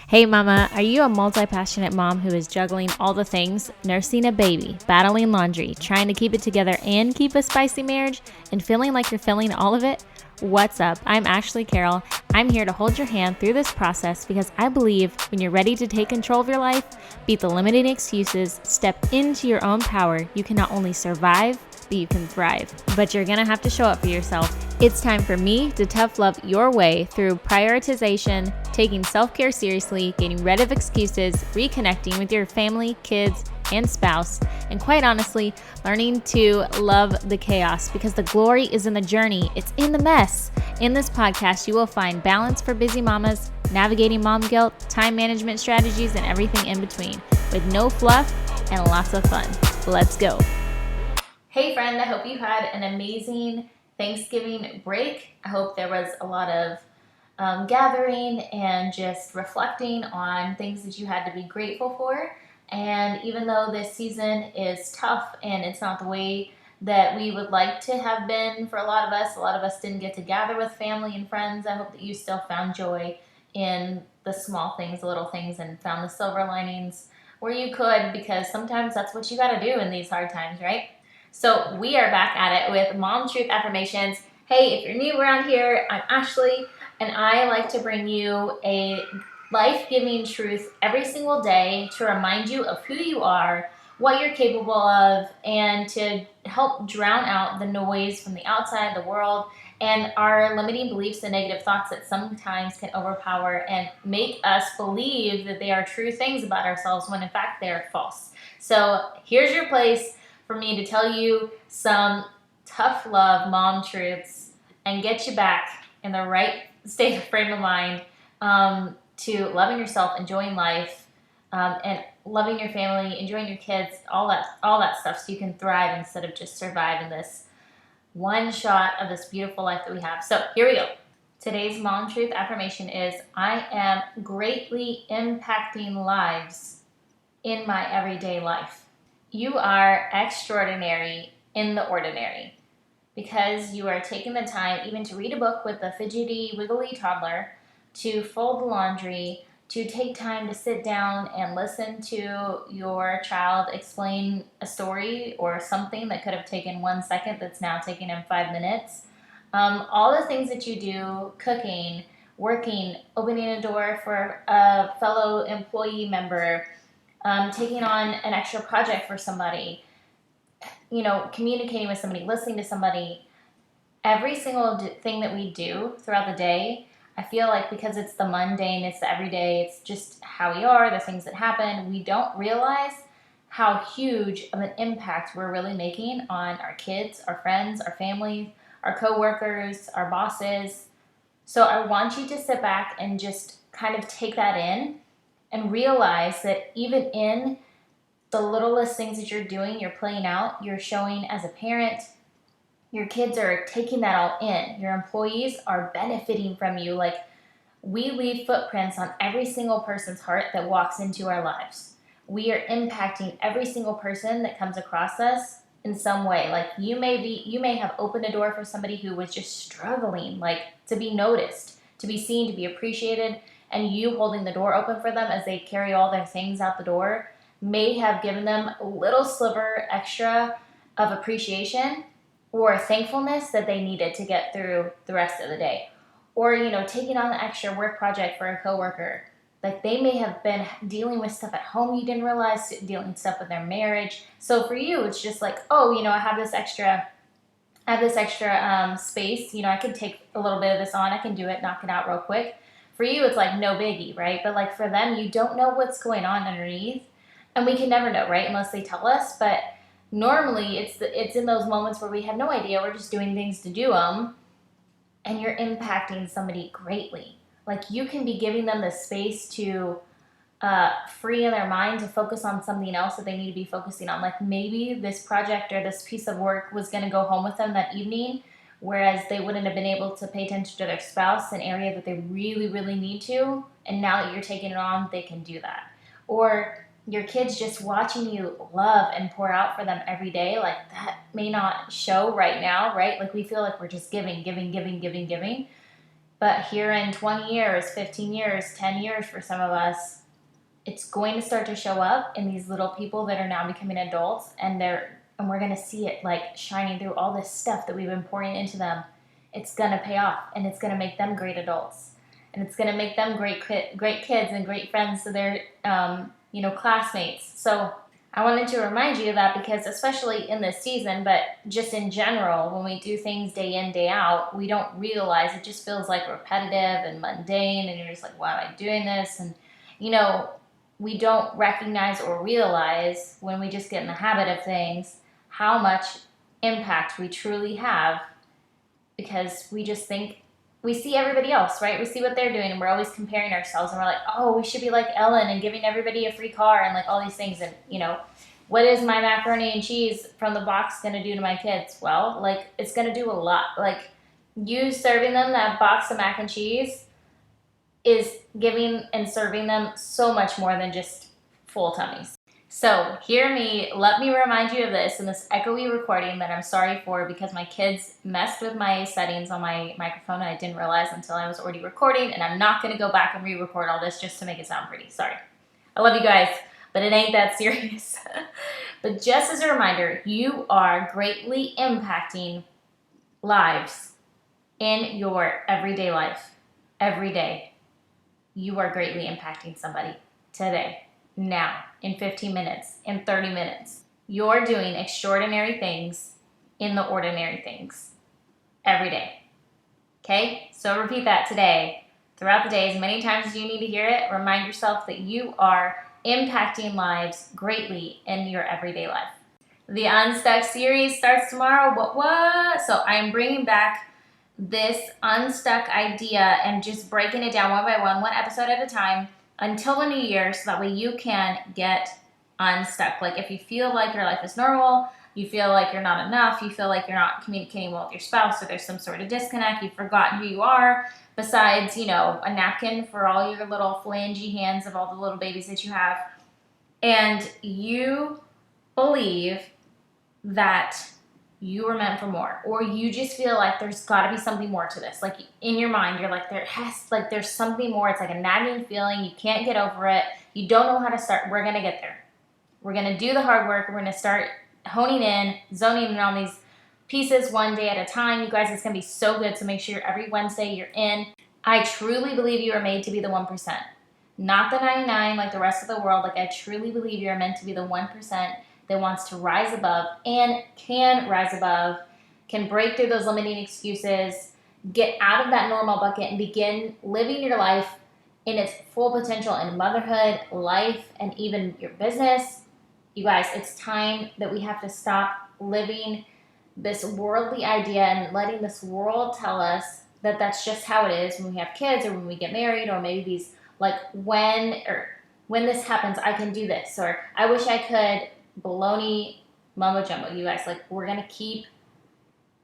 Hey mama, are you a multi-passionate mom who is juggling all the things, nursing a baby, battling laundry, trying to keep it together and keep a spicy marriage, and feeling like you're feeling all of it? What's up? I'm Ashley Carroll. I'm here to hold your hand through this process because I believe when you're ready to take control of your life, beat the limiting excuses, step into your own power, you can not only survive, but you can thrive. But you're gonna have to show up for yourself. It's time for me to tough love your way through prioritization, taking self-care seriously, getting rid of excuses, reconnecting with your family, kids, and spouse, and quite honestly, learning to love the chaos because the glory is in the journey. It's in the mess. In this podcast, you will find balance for busy mamas, navigating mom guilt, time management strategies, and everything in between with no fluff and lots of fun. Let's go. Hey friend, I hope you had an amazing Thanksgiving break. I hope there was a lot of gathering and just reflecting on things that you had to be grateful for. And even though this season is tough and it's not the way that we would like to have been for a lot of us didn't get to gather with family and friends. I hope that you still found joy in the small things, the little things, and found the silver linings where you could, because sometimes that's what you got to do in these hard times, right? So we are back at it with Mom Truth Affirmations. Hey, if you're new around here, I'm Ashley, and I like to bring you a life-giving truth every single day to remind you of who you are, what you're capable of, and to help drown out the noise from the outside, the world, and our limiting beliefs and negative thoughts that sometimes can overpower and make us believe that they are true things about ourselves when in fact they are false. So here's your place for me to tell you some tough love mom truths and get you back in the right state of frame of mind to loving yourself, enjoying life, and loving your family, enjoying your kids, all that stuff, so you can thrive instead of just survive in this one shot of this beautiful life that we have. So here we go. Today's Mom Truth affirmation is, I am greatly impacting lives in my everyday life. You are extraordinary in the ordinary because you are taking the time even to read a book with a fidgety, wiggly toddler, to fold the laundry, to take time to sit down and listen to your child explain a story or something that could have taken 1 second that's now taking him 5 minutes. All the things that you do, cooking, working, opening a door for a fellow employee member, taking on an extra project for somebody, communicating with somebody, listening to somebody. Every single thing that we do throughout the day, I feel like because it's the mundane, it's the everyday, it's just how we are, the things that happen, we don't realize how huge of an impact we're really making on our kids, our friends, our family, our coworkers, our bosses. So I want you to sit back and just kind of take that in and realize that even in the littlest things that you're doing, you're playing out, you're showing as a parent, your kids are taking that all in. Your employees are benefiting from you. Like, we leave footprints on every single person's heart that walks into our lives. We are impacting every single person that comes across us in some way. Like, you may have opened a door for somebody who was just struggling, like, to be noticed, to be seen, to be appreciated, and you holding the door open for them as they carry all their things out the door may have given them a little sliver extra of appreciation or thankfulness that they needed to get through the rest of the day. Or, taking on the extra work project for a coworker. Like, they may have been dealing with stuff at home you didn't realize, dealing with stuff with their marriage. So for you, it's just like, I have this extra space. I can take a little bit of this on. I can do it, knock it out real quick. For you, it's like no biggie, right? But like for them, you don't know what's going on underneath. And we can never know, right? Unless they tell us. But normally, it's in those moments where we have no idea. We're just doing things to do them. And you're impacting somebody greatly. Like, you can be giving them the space to free in their mind to focus on something else that they need to be focusing on. Like, maybe this project or this piece of work was going to go home with them that evening, whereas they wouldn't have been able to pay attention to their spouse, an area that they really, really need to. And now that you're taking it on, they can do that. Or your kids just watching you love and pour out for them every day, like, that may not show right now, right? Like, we feel like we're just giving. But here in 20 years, 15 years, 10 years for some of us, it's going to start to show up in these little people that are now becoming adults, and we're going to see it like shining through all this stuff that we've been pouring into them. It's going to pay off, and it's going to make them great adults, and it's going to make them great kids and great friends to their classmates. So I wanted to remind you of that, because especially in this season, but just in general, when we do things day in, day out, we don't realize, it just feels like repetitive and mundane, and you're just like, why am I doing this? And we don't recognize or realize, when we just get in the habit of things, how much impact we truly have, because we just think, we see everybody else, right? We see what they're doing, and we're always comparing ourselves, and we're like, oh, we should be like Ellen and giving everybody a free car and like all these things. And what is my macaroni and cheese from the box going to do to my kids? Well, like, it's going to do a lot. Like, you serving them that box of mac and cheese is giving and serving them so much more than just full tummies. So let me remind you of this in this echoey recording that I'm sorry for, because my kids messed with my settings on my microphone and I didn't realize until I was already recording, and I'm not going to go back and re-record all this just to make it sound pretty. Sorry. I love you guys, but it ain't that serious. But just as a reminder, you are greatly impacting lives in your everyday life. Every day, you are greatly impacting somebody today. Now, in 15 minutes, in 30 minutes, you're doing extraordinary things in the ordinary things every day. Okay? So repeat that today, throughout the day, as many times as you need to hear it. Remind yourself that you are impacting lives greatly in your everyday life. The Unstuck series starts tomorrow. What? So I'm bringing back this unstuck idea and just breaking it down one by one episode at a time, until the new year, so that way you can get unstuck. Like, if you feel like your life is normal, you feel like you're not enough, you feel like you're not communicating well with your spouse, or there's some sort of disconnect, you've forgotten who you are, besides, a napkin for all your little phalange hands of all the little babies that you have, and you believe that you were meant for more, or you just feel like there's got to be something more to this. Like, in your mind, you're like, there's something more. It's like a nagging feeling. You can't get over it. You don't know how to start. We're going to get there. We're going to do the hard work. We're going to start honing in, zoning in on these pieces one day at a time. You guys, it's going to be so good. So make sure every Wednesday you're in. I truly believe you are made to be the 1%, not the 99 like the rest of the world. Like, I truly believe you're meant to be the 1% that wants to rise above and can rise above, can break through those limiting excuses, get out of that normal bucket, and begin living your life in its full potential in motherhood, life, and even your business. You guys, it's time that we have to stop living this worldly idea and letting this world tell us that that's just how it is when we have kids, or when we get married, or maybe these, like, when this happens, I can do this, or I wish I could. Baloney mumbo jumbo. You guys, like, we're going to keep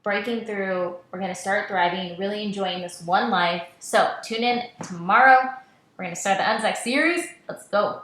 breaking through. We're going to start thriving, really enjoying this one life. So tune in tomorrow. We're going to start the Unstuck series. Let's go.